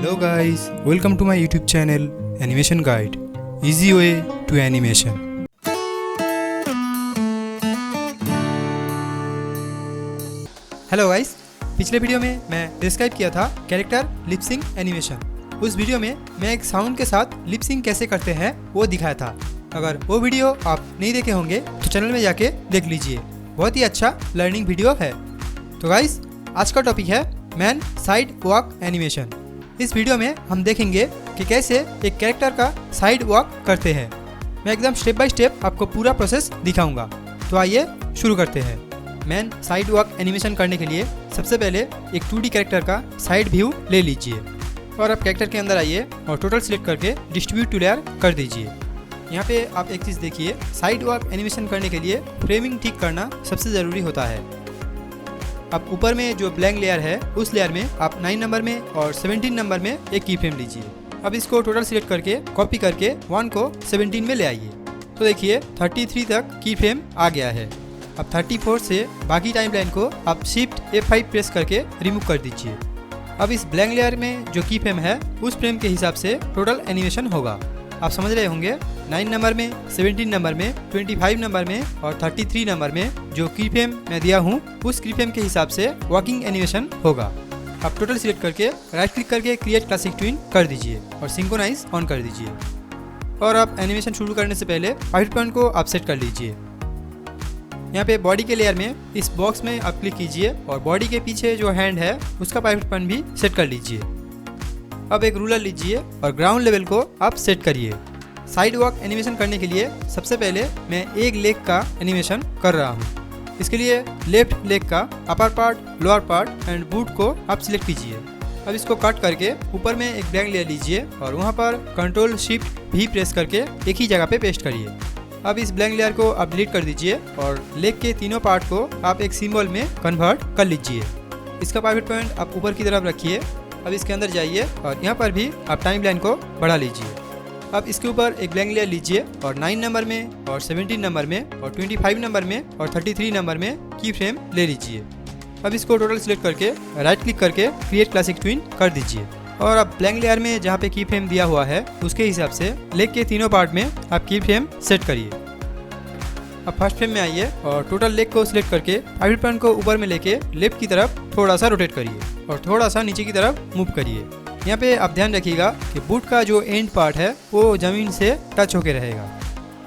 Hello guys, welcome to my YouTube channel Animation Guide. Easy way to animation. Hello guys, पिछले video में मैं describe किया था character lip sync animation. उस video में मैं एक साउंड के साथ लिप सिंक कैसे करते हैं वो दिखाया था। अगर वो वीडियो आप नहीं देखे होंगे तो चैनल में जाके देख लीजिए, बहुत ही अच्छा लर्निंग वीडियो है। तो गाइस, आज का टॉपिक है मैन साइड वॉक एनिमेशन। इस वीडियो में हम देखेंगे कि कैसे एक कैरेक्टर का साइड वॉक करते हैं। मैं एकदम स्टेप बाय स्टेप आपको पूरा प्रोसेस दिखाऊंगा। तो आइए शुरू करते हैं। मैन साइड वॉक एनिमेशन करने के लिए सबसे पहले एक 2D कैरेक्टर का साइड व्यू ले लीजिए और आप कैरेक्टर के अंदर आइए और टोटल सिलेक्ट करके डिस्ट्रीब्यूट टू लेयर कर दीजिए। यहाँ पे आप एक चीज़ देखिए, साइड वॉक एनिमेशन करने के लिए फ्रेमिंग ठीक करना सबसे ज़रूरी होता है। अब ऊपर में जो ब्लैंक लेयर है उस लेयर में आप 9 नंबर में और 17 नंबर में एक की फ्रेम लीजिए। अब इसको टोटल सिलेक्ट करके कॉपी करके 1 को 17 में ले आइए। तो देखिए 33 तक की फ्रेम आ गया है। अब 34 से बाकी टाइम लाइन को आप शिफ्ट F5 प्रेस करके रिमूव कर दीजिए। अब इस ब्लैंक लेयर में जो की फ्रेम है उस फ्रेम के हिसाब से टोटल एनिमेशन होगा। आप समझ रहे होंगे 9 नंबर में, 17 नंबर में, 25 नंबर में और 33 नंबर में जो की फ्रेम मैं दिया हूँ उस की फ्रेम के हिसाब से वॉकिंग एनिमेशन होगा। आप टोटल सिलेक्ट करके राइट क्लिक करके क्रिएट क्लासिक ट्विन कर दीजिए और सिंक्रोनाइज ऑन कर दीजिए। और आप एनिमेशन शुरू करने से पहले पाइवट पॉइंट को आप सेट कर लीजिए। यहाँ पे बॉडी के लेयर में इस बॉक्स में आप क्लिक कीजिए और बॉडी के पीछे जो हैंड है उसका पाइवट पॉइंट भी सेट कर लीजिए। अब एक रूलर लीजिए और ग्राउंड लेवल को आप सेट करिए। साइड वॉक एनिमेशन करने के लिए सबसे पहले मैं एक लेग का एनिमेशन कर रहा हूँ। इसके लिए लेफ्ट लेग का upper part, lower part and boot को आप सिलेक्ट कीजिए। अब इसको कट करके ऊपर में एक ब्लैंक लेयर लीजिए और वहाँ पर कंट्रोल शिफ्ट भी प्रेस करके एक ही जगह पे पेस्ट करिए। अब इस ब्लैंक लेयर को आप डिलीट कर दीजिए और लेग के तीनों पार्ट को आप एक सिंबल में कन्वर्ट कर लीजिए। इसका पाइवट पॉइंट आप ऊपर की तरफ रखिए। अब इसके अंदर जाइए और यहाँ पर भी आप टाइम लाइन को बढ़ा लीजिए। अब इसके ऊपर एक ब्लैंक लेयर लीजिए और 9 नंबर में और 17 नंबर में और 25 नंबर में और 33 नंबर में की फ्रेम ले लीजिए। अब इसको टोटल सिलेक्ट करके राइट क्लिक करके क्रिएट क्लासिक ट्विन कर दीजिए। और अब ब्लैंक लेयर में जहाँ पे की फ्रेम दिया हुआ है उसके हिसाब से लेग के तीनों पार्ट में आप की फ्रेम सेट करिए। अब फर्स्ट फ्रेम में आइए और टोटल लेग को सिलेक्ट करके पाइवट पॉइंट को ऊपर में लेके लेफ्ट की तरफ थोड़ा सा रोटेट करिए और थोड़ा सा नीचे की तरफ मूव करिए। यहाँ पे आप ध्यान रखिएगा कि बूट का जो एंड पार्ट है वो जमीन से टच होके रहेगा।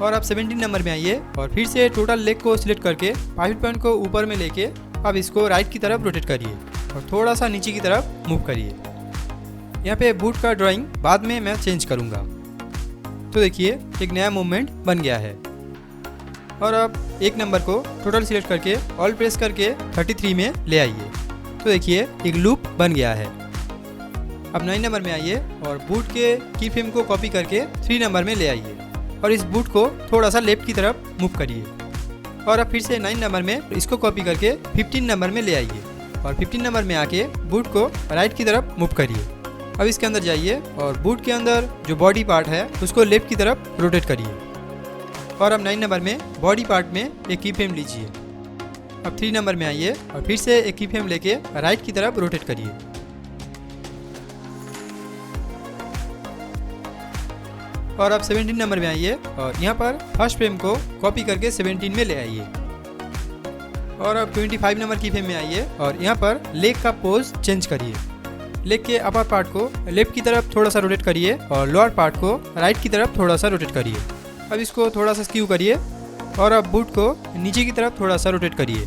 और आप 17 नंबर में आइए और फिर से टोटल लेग को सिलेक्ट करके पाइवट पॉइंट को ऊपर में लेके अब इसको राइट की तरफ रोटेट करिए और थोड़ा सा नीचे की तरफ मूव करिए। यहाँ पे बूट का ड्राइंग बाद में मैं चेंज करूँगा। तो देखिए एक नया मूवमेंट बन गया है। और अब एक नंबर को टोटल सिलेक्ट करके ऑल प्रेस करके 33 में ले आइए। तो देखिए एक लूप बन गया है। अब 9 नंबर में आइए और बूट के की फ्रेम को कॉपी करके 3 नंबर में ले आइए और इस बूट को थोड़ा सा लेफ्ट की तरफ मूव करिए। और अब फिर से 9 नंबर में इसको कॉपी करके 15 नंबर में ले आइए और 15 नंबर में आके बूट को राइट की तरफ मूव करिए। अब इसके अंदर जाइए और बूट के अंदर जो बॉडी पार्ट है उसको लेफ्ट की तरफ रोटेट करिए। और अब 9 नंबर में बॉडी पार्ट में एक की फ्रेम लीजिए। अब 3 नंबर में आइए और फिर से एक की फ्रेम लेके राइट की तरफ रोटेट करिए। और अब 17 नंबर में आइए और यहाँ पर फर्स्ट फ्रेम को कॉपी करके 17 में ले आइए। और अब 25 नंबर की फ्रेम में आइए और यहाँ पर लेग का पोज चेंज करिए। लेग के अपर पार्ट को लेफ्ट की तरफ थोड़ा सा रोटेट करिए और लोअर पार्ट को राइट की तरफ थोड़ा सा रोटेट करिए। अब इसको थोड़ा सा स्क्यू करिए और अब बूट को नीचे की तरफ थोड़ा सा रोटेट करिए।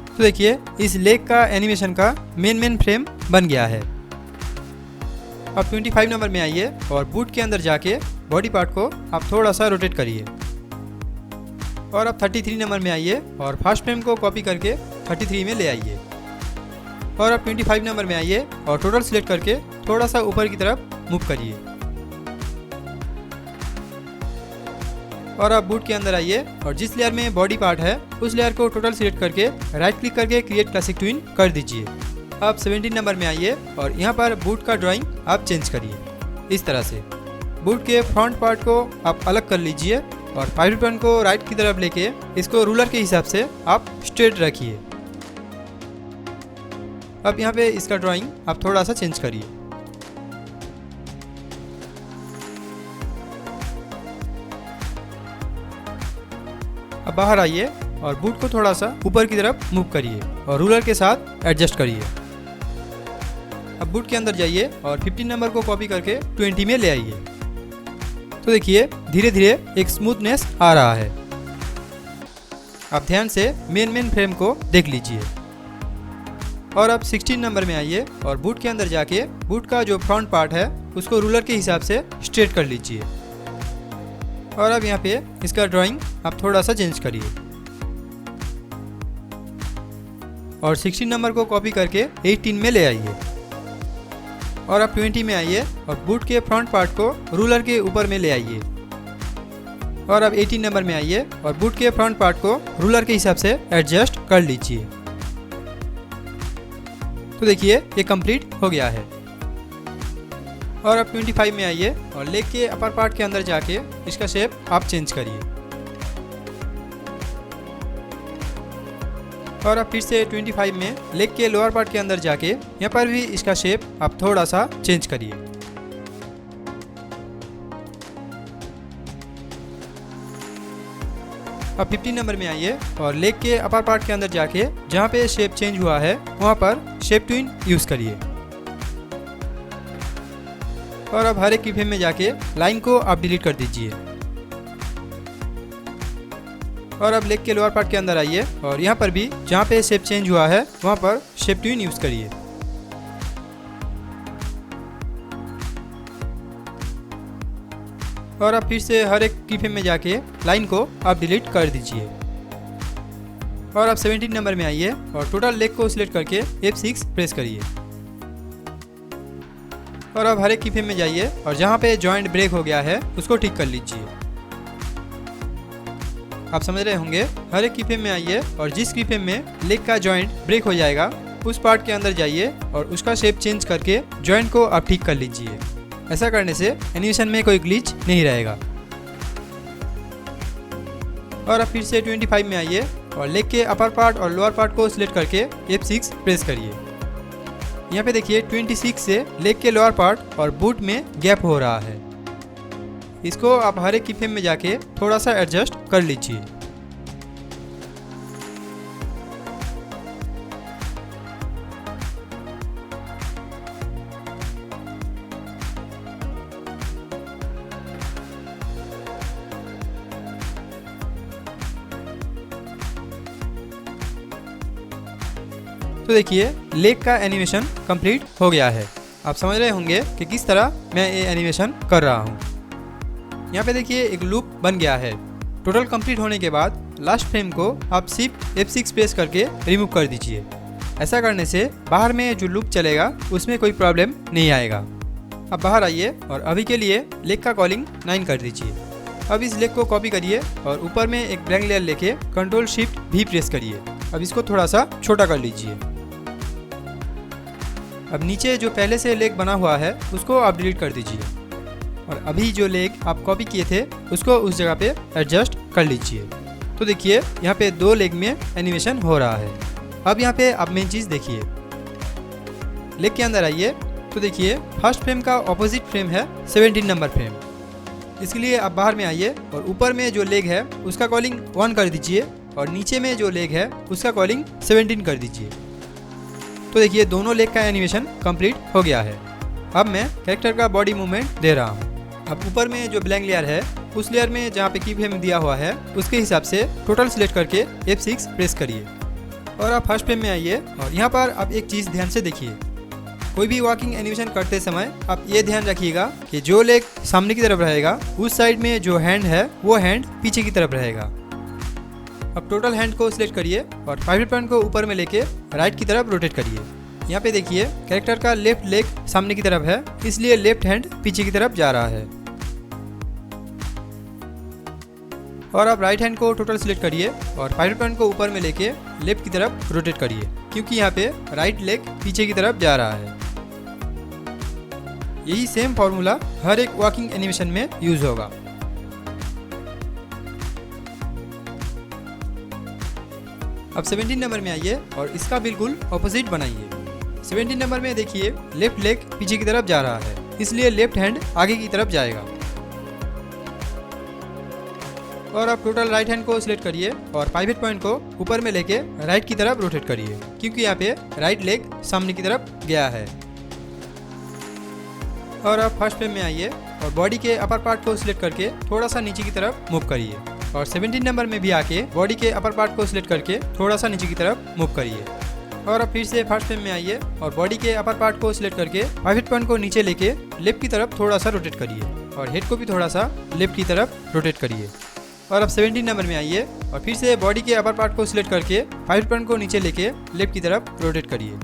तो देखिए इस लेग का एनिमेशन का मेन फ्रेम बन गया है। अब 25 नंबर में आइए और बूट के अंदर जाके बॉडी पार्ट को आप थोड़ा सा रोटेट करिए। और अब 33 नंबर में आइए और फर्स्ट फ्रेम को कॉपी करके 33 में ले आइए। और अब 25 नंबर में आइए और टोटल सिलेक्ट करके थोड़ा सा ऊपर की तरफ मूव करिए। और अब बूट के अंदर आइए और जिस लेयर में बॉडी पार्ट है उस लेयर को टोटल सिलेक्ट करके राइट क्लिक करके क्रिएट क्लासिक ट्विन कर दीजिए। अब 17 नंबर में आइए और यहाँ पर बूट का ड्राइंग आप चेंज करिए। इस तरह से बूट के फ्रंट पार्ट को आप अलग कर लीजिए और पाइवट पॉइंट को राइट की तरफ लेके इसको रूलर के हिसाब से आप स्ट्रेट रखिए। अब यहाँ पे इसका ड्राइंग आप थोड़ा सा चेंज करिए। अब बाहर आइए और बूट को थोड़ा सा ऊपर की तरफ मूव करिए और रूलर के साथ एडजस्ट करिए। अब बूट के अंदर जाइए और 15 नंबर को कॉपी करके 20 में ले आइए। तो देखिए धीरे धीरे एक स्मूथनेस आ रहा है। आप ध्यान से मेन फ्रेम को देख लीजिए। और अब 16 नंबर में आइए और बूट के अंदर जाके बूट का जो फ्रंट पार्ट है उसको रूलर के हिसाब से स्ट्रेट कर लीजिए। और अब यहाँ पे इसका ड्राइंग आप थोड़ा सा चेंज करिए और 16 नंबर को कॉपी करके 18 में ले आइए। और अब 20 में आइए और बूट के फ्रंट पार्ट को रूलर के ऊपर में ले आइए। और अब 18 नंबर में आइए और बूट के फ्रंट पार्ट को रूलर के हिसाब से एडजस्ट कर लीजिए। तो देखिए ये कंप्लीट हो गया है। और अब 25 में आइए और लेग के अपर पार्ट के अंदर जाके इसका शेप आप चेंज करिए। और अब फिर से 25 में लेग के लोअर पार्ट के अंदर जाके यहाँ पर भी इसका शेप आप थोड़ा सा चेंज करिए। अब 15 नंबर में आइए और लेग के अपर पार्ट के अंदर जाके जहाँ पे शेप चेंज हुआ है वहाँ पर शेप ट्विन यूज करिए। और अब हर एक की फ्रेम में जाके लाइन को आप डिलीट कर दीजिए। और अब लेग के लोअर पार्ट के अंदर आइए और यहाँ पर भी जहाँ पे शेप चेंज हुआ है वहाँ पर शेप ट्विन यूज करिए। और अब फिर से हर एक की फ्रेम में जाके लाइन को आप डिलीट कर दीजिए। और अब 17 नंबर में आइए और टोटल लेग को सिलेक्ट करके F6 प्रेस करिए। और अब हर एक की फ्रेम में जाइए और जहाँ पे जॉइंट ब्रेक हो गया है उसको ठीक कर लीजिए। आप समझ रहे होंगे, हर एक की फ्रेम में आइए और जिस की फ्रेम में लेग का जॉइंट ब्रेक हो जाएगा उस पार्ट के अंदर जाइए और उसका शेप चेंज करके जॉइंट को आप ठीक कर लीजिए। ऐसा करने से एनिमेशन में कोई ग्लिच नहीं रहेगा। और अब फिर से 25 में आइए और लेग के अपर पार्ट और लोअर पार्ट को सिलेक्ट करके F6 प्रेस करिए। यहाँ पे देखिए 26 से लेग के लोअर पार्ट और बूट में गैप हो रहा है। इसको आप हर एक की फ्रेम में जाके थोड़ा सा एडजस्ट कर लीजिए। तो देखिए लेग का एनिमेशन कंप्लीट हो गया है। आप समझ रहे होंगे कि किस तरह मैं ये एनिमेशन कर रहा हूँ। यहाँ पे देखिए एक लूप बन गया है। टोटल कंप्लीट होने के बाद लास्ट फ्रेम को आप सिर्फ F6 प्रेस करके रिमूव कर दीजिए। ऐसा करने से बाहर में जो लूप चलेगा उसमें कोई प्रॉब्लम नहीं आएगा। अब बाहर आइए और अभी के लिए लेग का कॉलिंग 9 कर दीजिए। अब इस लेग को कॉपी करिए और ऊपर में एक ब्लैंक लेयर लेके Ctrl+Shift+V प्रेस करिए। अब इसको थोड़ा सा छोटा कर लीजिए। अब नीचे जो पहले से लेग बना हुआ है उसको आप डिलीट कर दीजिए और अभी जो लेग आप कॉपी किए थे उसको उस जगह पे एडजस्ट कर लीजिए। तो देखिए यहाँ पे 2 लेग में एनिमेशन हो रहा है। अब यहाँ पे आप मेन चीज़ देखिए, लेग के अंदर आइए तो देखिए फर्स्ट फ्रेम का ऑपोजिट फ्रेम है 17 नंबर फ्रेम। इसके लिए आप बाहर में आइए और ऊपर में जो लेग है उसका कॉलिंग 1 कर दीजिए और नीचे में जो लेग है उसका कॉलिंग 17 कर दीजिए। तो देखिए दोनों लेग का एनिमेशन कंप्लीट हो गया है। अब मैं कैरेक्टर का बॉडी मूवमेंट दे रहा हूँ। अब ऊपर में जो ब्लैंक लेयर है उस लेयर में जहाँ पे की फ्रेम दिया हुआ है उसके हिसाब से टोटल सिलेक्ट करके F6 प्रेस करिए। और आप फर्स्ट फ्रेम में आइए और यहाँ पर आप एक चीज़ ध्यान से देखिए। कोई भी वॉकिंग एनिमेशन करते समय आप ये ध्यान रखिएगा कि जो लेग सामने की तरफ रहेगा उस साइड में जो हैंड है वो हैंड पीछे की तरफ रहेगा। अब टोटल हैंड को सिलेक्ट करिए और 5 पॉइंट को ऊपर में लेके राइट की तरफ रोटेट करिए। यहाँ पे देखिए कैरेक्टर का लेफ्ट लेग सामने की तरफ है इसलिए लेफ्ट हैंड पीछे की तरफ जा रहा है। और अब राइट हैंड को टोटल सिलेक्ट करिए और 5 पॉइंट को ऊपर में लेके लेफ्ट की तरफ रोटेट करिए क्योंकि यहाँ पे राइट लेग पीछे की तरफ जा रहा है। यही सेम फॉर्मूला हर एक वॉकिंग एनिमेशन में यूज होगा। अब 17 नंबर में आइए और इसका बिल्कुल ऑपोजिट बनाइए। 17 नंबर में देखिए लेफ्ट लेग पीछे की तरफ जा रहा है इसलिए लेफ्ट हैंड आगे की तरफ जाएगा। और अब टोटल राइट हैंड को सिलेक्ट करिए और पाइवट पॉइंट को ऊपर में लेके राइट की तरफ रोटेट करिए, क्योंकि यहाँ पे राइट लेग सामने की तरफ गया है। और अब फर्स्ट फ्रेम में आइए और बॉडी के अपर पार्ट को सिलेक्ट करके थोड़ा सा नीचे की तरफ मूव करिए और 17 नंबर में भी आके बॉडी के अपर पार्ट को सिलेक्ट करके थोड़ा सा नीचे की तरफ मूव करिए। और अब फिर से फर्स्ट फ्रेम में आइए और बॉडी के अपर पार्ट को सिलेक्ट करके पाइवट पॉइंट को नीचे लेके लेफ्ट की तरफ थोड़ा सा रोटेट करिए और हेड को भी थोड़ा सा लेफ्ट की तरफ रोटेट करिए। और अब 17 नंबर में आइए और फिर से बॉडी के अपर पार्ट को सिलेक्ट करके पाइवट पॉइंट को नीचे लेके लेफ्ट की तरफ रोटेट करिए।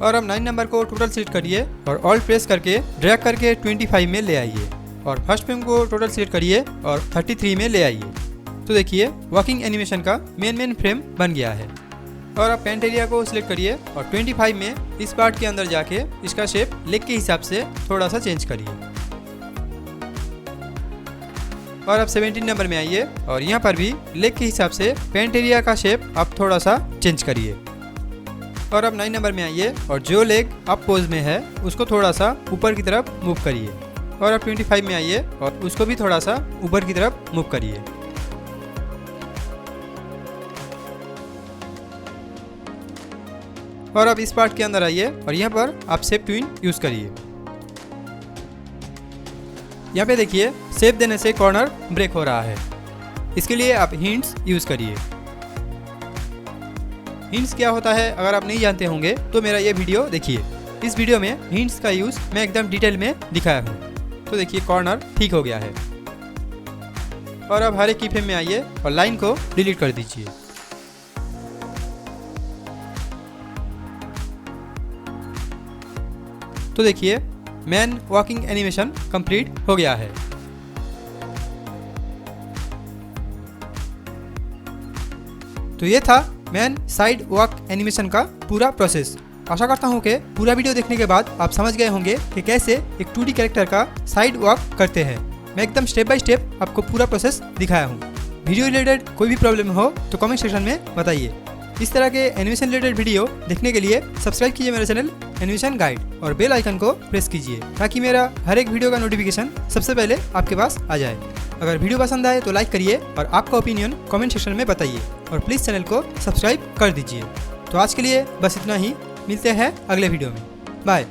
और अब 9 नंबर को टोटल सिलेक्ट करिए और ऑल्ट प्रेस करके ड्रैग करके 25 में ले आइए और फर्स्ट फ्रेम को टोटल सिलेक्ट करिए और 33 में ले आइए। तो देखिए वॉकिंग एनिमेशन का मेन फ्रेम बन गया है। और अब पेंट एरिया को सिलेक्ट करिए और 25 में इस पार्ट के अंदर जाके इसका शेप लेग के हिसाब से थोड़ा सा चेंज करिए। और अब 17 नंबर में आइए और यहाँ पर भी लेग के हिसाब से पेंट एरिया का शेप आप थोड़ा सा चेंज करिए। और अब 9 नंबर में आइए और जो लेग अप पोज में है उसको थोड़ा सा ऊपर की तरफ मूव करिए। और अब 25 में आइए और उसको भी थोड़ा सा ऊपर की तरफ मूव करिए। और अब इस पार्ट के अंदर आइए और यहाँ पर आप शेप ट्विन यूज करिए। यहाँ पे देखिए शेप देने से कॉर्नर ब्रेक हो रहा है, इसके लिए आप हिंट्स यूज करिए। हिंट्स क्या होता है अगर आप नहीं जानते होंगे तो मेरा ये वीडियो देखिए, इस वीडियो में हिंट्स का यूज मैं एकदम डिटेल में दिखाया हूँ। तो देखिए कॉर्नर ठीक हो गया है। और अब हर एक की फ्रेम में आइए और लाइन को डिलीट कर दीजिए। तो देखिए मैन वॉकिंग एनिमेशन कंप्लीट हो गया है। तो ये था मैन साइड वॉक एनिमेशन का पूरा प्रोसेस। आशा करता हूँ कि पूरा वीडियो देखने के बाद आप समझ गए होंगे कि कैसे एक 2D कैरेक्टर का साइड वॉक करते हैं। मैं एकदम स्टेप बाय स्टेप आपको पूरा प्रोसेस दिखाया हूँ। वीडियो रिलेटेड कोई भी प्रॉब्लम हो तो कमेंट सेक्शन में बताइए। इस तरह के एनिमेशन रिलेटेड वीडियो देखने के लिए सब्सक्राइब कीजिए मेरा चैनल एनिमेशन गाइड और बेल आइकन को प्रेस कीजिए ताकि मेरा हर एक वीडियो का नोटिफिकेशन सबसे पहले आपके पास आ जाए। अगर वीडियो पसंद आए तो लाइक करिए और आपका ओपिनियन कमेंट सेक्शन में बताइए और प्लीज़ चैनल को सब्सक्राइब कर दीजिए। तो आज के लिए बस इतना ही, मिलते हैं अगले वीडियो में। बाय।